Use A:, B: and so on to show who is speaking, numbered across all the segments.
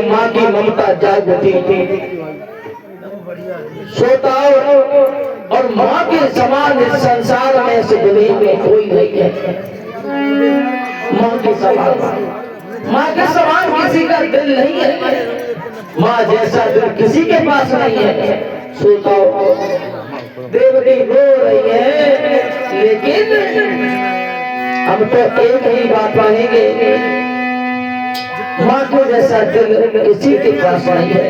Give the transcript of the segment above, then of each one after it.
A: तो माँ की ममता जाग उठी थी। सोताओ और माँ के समान इस संसार में से दुनिया में कोई नहीं है। माँ के समान, माँ के समान किसी का दिल नहीं है। माँ जैसा दिल किसी के पास नहीं है। सोताओ देवती रो रही है, लेकिन हम तो एक ही बात मानेंगे, माँ के जैसा दिल किसी के पास नहीं है।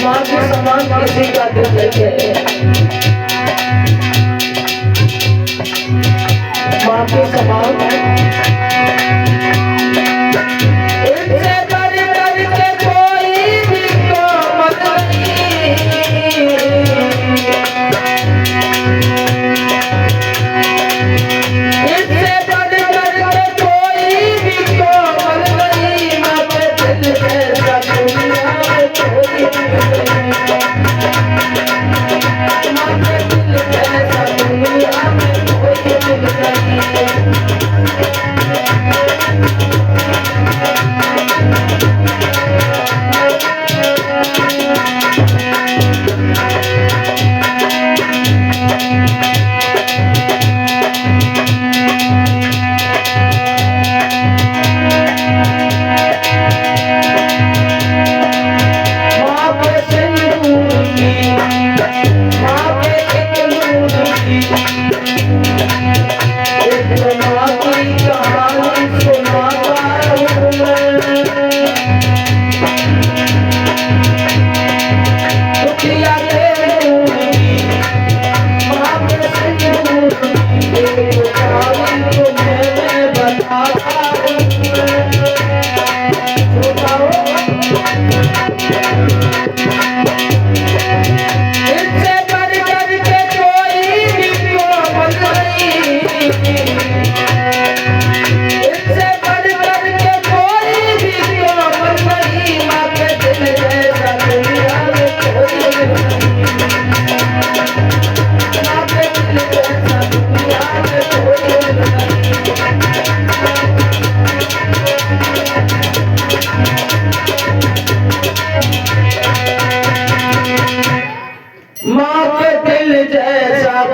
A: माँ के समान किसी का दिल नहीं है। माँ के समान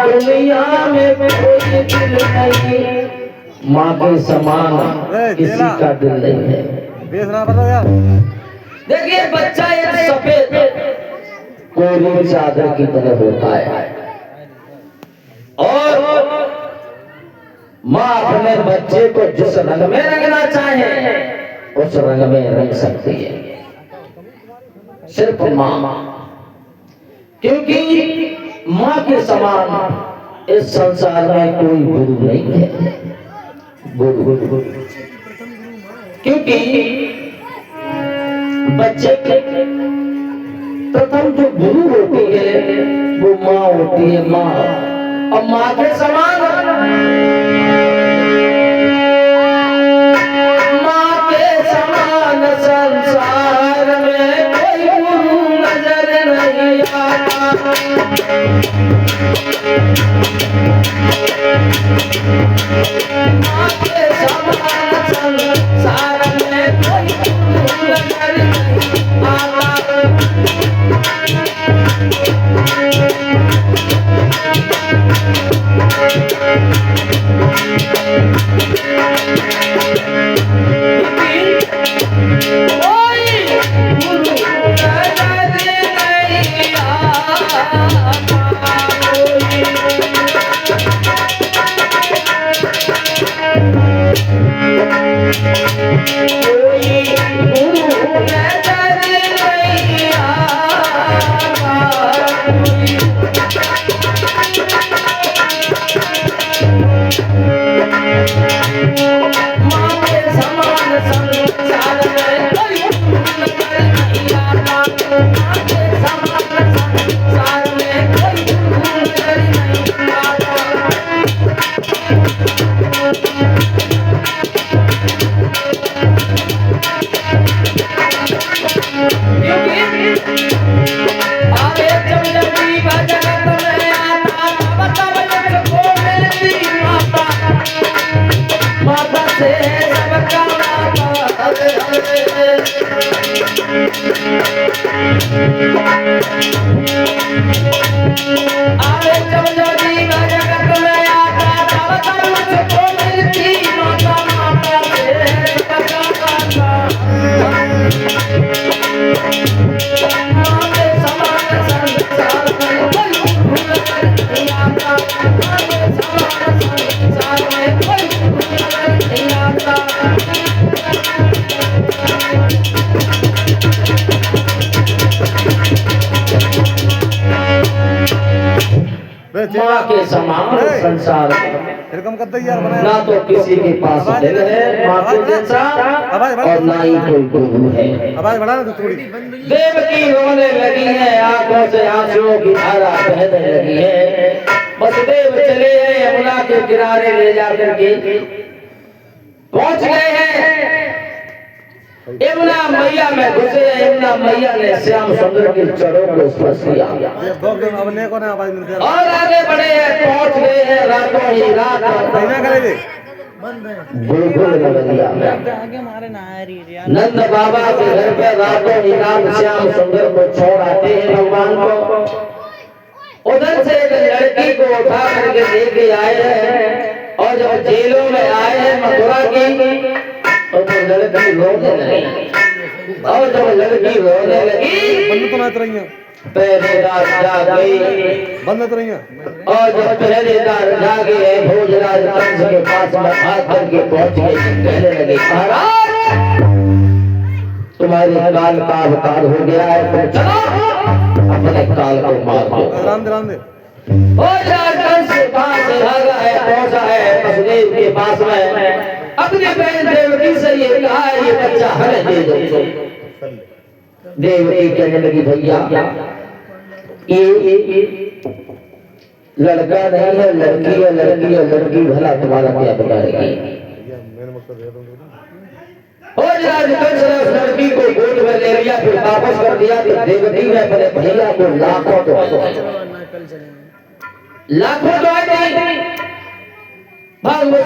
A: दुनिया में कोई दिल नहीं। माँ के समान किसी का दिल नहीं है। देखिए बच्चा एक सफेद कोरी चादर की तरह होता है और माँ अपने बच्चे को जिस रंग में रंगना चाहे उस रंग में रंग सकती है, सिर्फ माँ। क्योंकि माँ के समान इस संसार में कोई गुरु नहीं है। गुरु क्योंकि बच्चे के प्रथम जो गुरु होती है वो माँ होती है। माँ और माँ के समान संसार में कोई गुरु नजर नहीं आता। माँ के समान संसार में कोई गुरु नजर नहीं आता। माँ के समान संसार ना तो किसी के पास दिल है माँ के जैसा और ना ही कोई गुरु है। देव की रोने लगी है, आंखों से आंसुओं की धारा बहने लगी है। वसुदेव चले हैं यमुना के किनारे ले जाकर के पहुंच गए हैं। यमुना मैया में घुसे, यमुना मैया ने श्याम सुंदर के चरणों को स्पर्श किया और आगे बढ़े हैं, पहुंच गए हैं रातों ही रात गुलगुल नगरिया में। नंद बाबा के घर पे रातों ही रात श्याम सुंदर को छोड़ आते हैं भगवान को। उधर से एक लड़की को उठा करके लेके आए हैं और जब जेलों में आए हैं मथुरा की तो लड़की रोने लगी और जब लड़की रोने लगी पहरेदार जाग गई और जब पहरेदार जागे भोजराज कंस के पास में आकर के पहुंच गए, कहने लगे महाराज तुम्हारे काल का अवतार हो गया है, तो चलो अपने काल को मार दो। भोजराज कंस के पास भागा है, पहुंचा है वसुदेव के पास में, अपने बहन देवकी से ये कहा ये बच्चा हमें दे दो। देवकी कहने लगी भैया ये लड़का नहीं है, लड़की है, लड़की है, लड़की भला तुम्हारा क्या बिगाड़ेगी। लड़की को गोद में ले लिया, फिर वापस कर दिया। तो देवकी ने अपने भैया को लाखों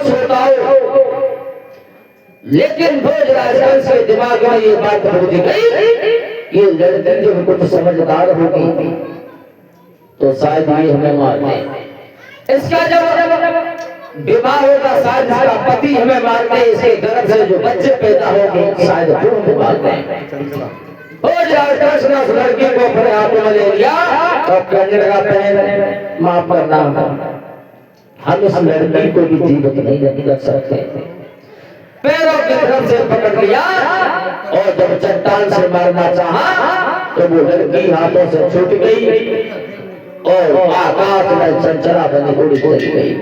A: सोताओ, लेकिन भोजराज कंस के दिमाग में ये बात घुस गई, ये लड़की जब कुछ समझदार होगी तो शायद ये हमें मार दे। इसका जब विवाह होगा शायद इसका पति हमें मार दे, इसके गर्भ से जो बच्चे पैदा होंगे शायद वो हमें मार दे। भोजराज कंस ने उस लड़की को अपने हाथों में ले लिया और कहने लगा बहन माफ करना, हम इस लड़की को भी जीवित नहीं रख सकते। पैरों की तरफ से पकड़ लिया और जब चट्टान से मारना चाहा तो वो लड़की हाथों से छूट गई और आकाश में चंचला बनी उड़ी चली गई।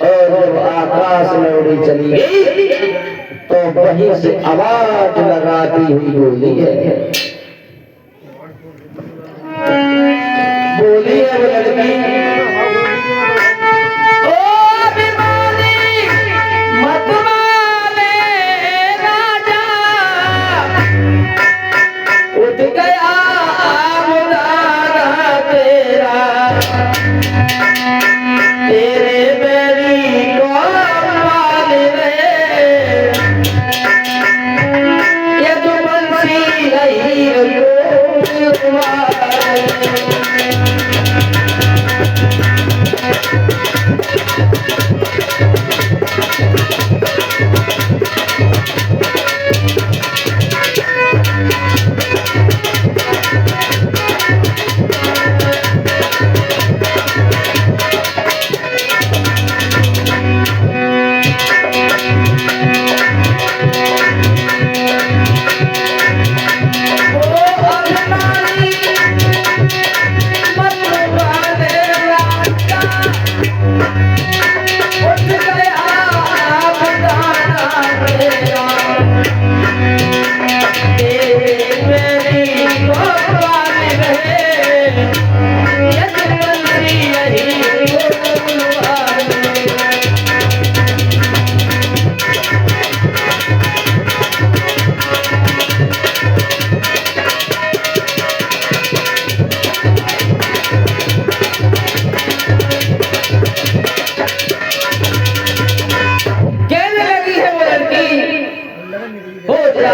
A: और जब आकाश में उड़ी चली गई तो वहीं से आवाज लगाती हुई बोली है, बोली है वो लड़की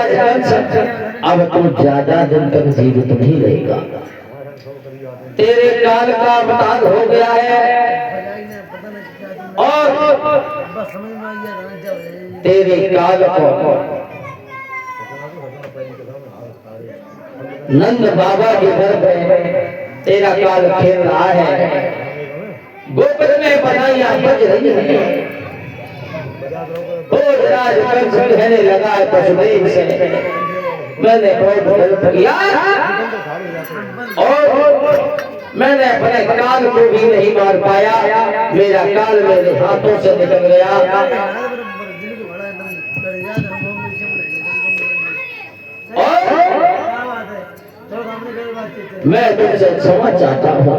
A: भोजराज कंस अब तू ज्यादा दिन तक जीवित नहीं रहेगा, तेरे काल का अवतार हो गया है और तेरे काल को नंद बाबा के घर में तेरा काल खेल रहा है। गोकुल में बधाइयां बज रही है। भोजराज कंस कहने लगा है वसुदेव से, मैंने बहुत गलत किया और मैंने अपने काल को भी नहीं मार पाया, मेरा काल मेरे हाथों से निकल गया। और मैं तुमसे क्षमा चाहता हूँ,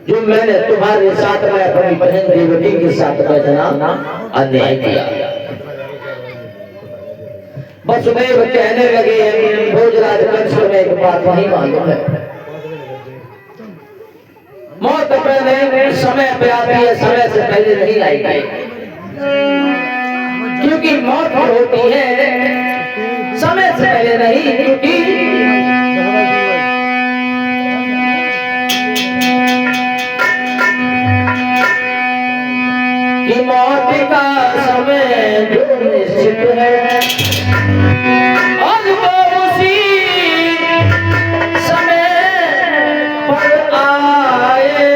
A: जो मैंने तुम्हारे साथ में अपनी बहन देवकी के साथ में इतना अन्याय किया। वसुदेव कहने लगे, भोजराज कंस को एक बात नहीं मालूम है, मौत पहले समय पे आती है, समय से पहले नहीं आएगी, क्योंकि मौत होती है समय से पहले नहीं, क्योंकि मौत का समय जो निश्चित है और वो उसी समय पर आएगी।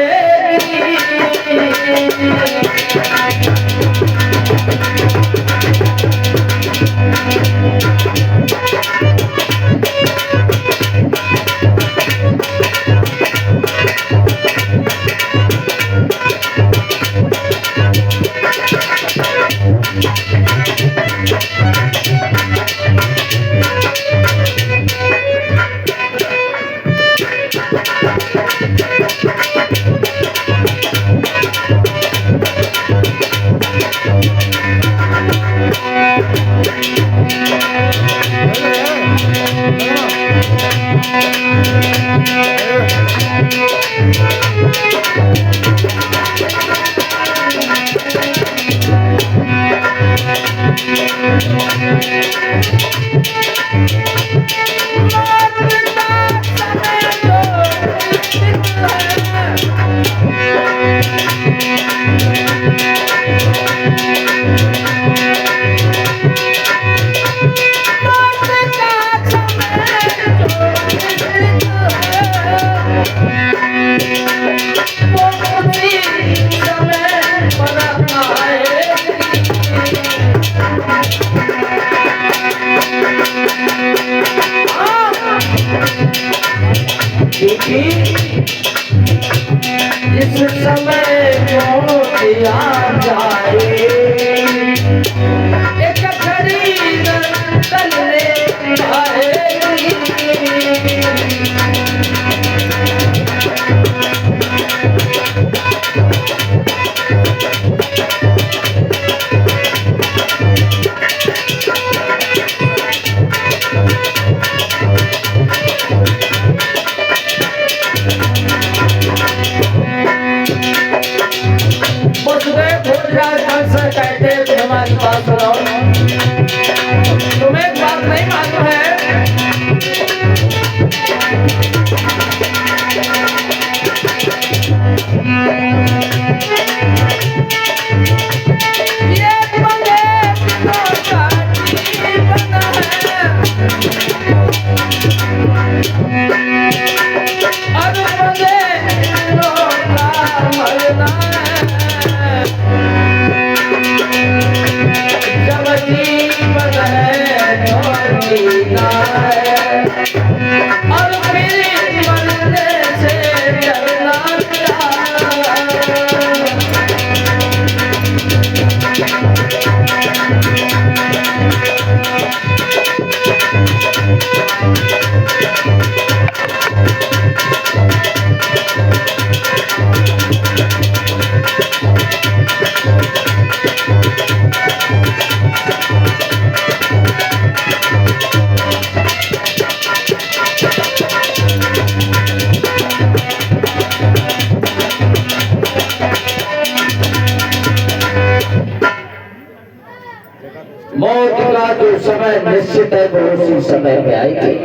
A: जिस समय मोतिया जाए एक खरीद तलने आएगी। कहते हमारी बात समय निश्चित है वो उसी समय पे आएगी।